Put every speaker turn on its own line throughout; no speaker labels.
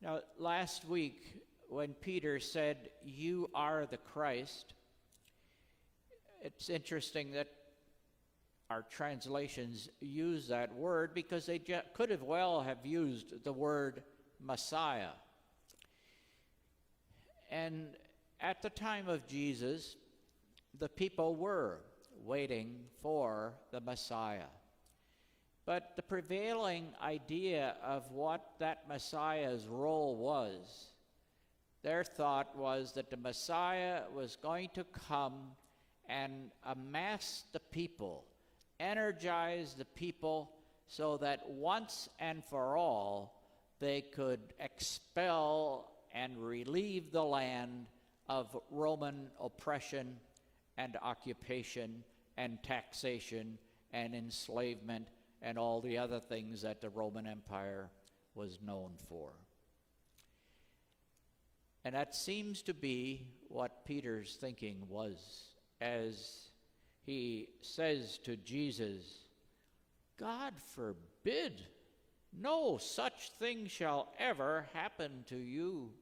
Now, last week, when Peter said, "You are the Christ," it's interesting that our translations use that word because they could have well have used the word Messiah. And at the time of Jesus, the people were waiting for the Messiah. But the prevailing idea of what that Messiah's role was, their thought was that the Messiah was going to come and amass the people, energize the people so that once and for all they could expel and relieve the land of Roman oppression and occupation and taxation and enslavement and all the other things that the Roman Empire was known for. And that seems to be what Peter's thinking was as he says to Jesus, "God forbid, no such thing shall ever happen to you."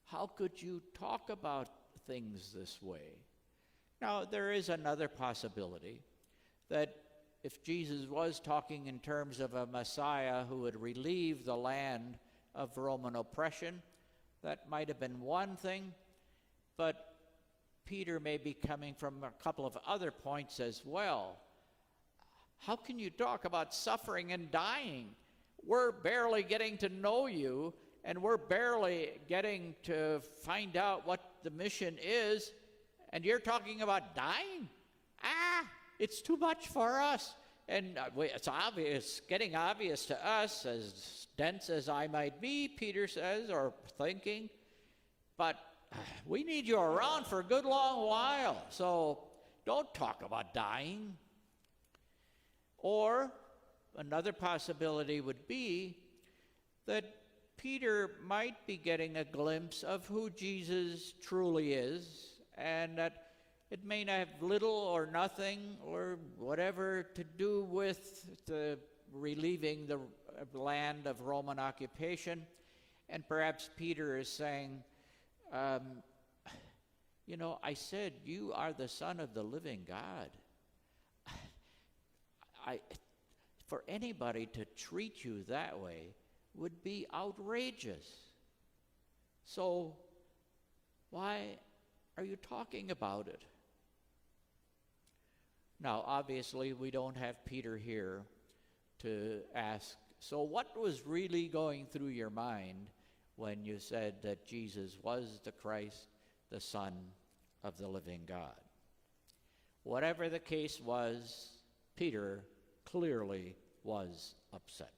How could you talk about things this way? Now, there is another possibility that if Jesus was talking in terms of a Messiah who would relieve the land of Roman oppression, that might have been one thing, but Peter may be coming from a couple of other points as well. How can you talk about suffering and dying? We're barely getting to know you, and we're barely getting to find out what the mission is, and you're talking about dying? It's too much for us. And it's obvious, getting obvious to us, as dense as I might be, Peter says, or thinking, but we need you around for a good long while, so don't talk about dying. Or another possibility would be that Peter might be getting a glimpse of who Jesus truly is, and that it may have little or nothing or whatever to do with the relieving the land of Roman occupation. And perhaps Peter is saying, I said, you are the Son of the living God. For anybody to treat you that way would be outrageous. So why are you talking about it? Now, obviously, we don't have Peter here to ask, so what was really going through your mind when you said that Jesus was the Christ, the Son of the living God? Whatever the case was, Peter clearly was upset.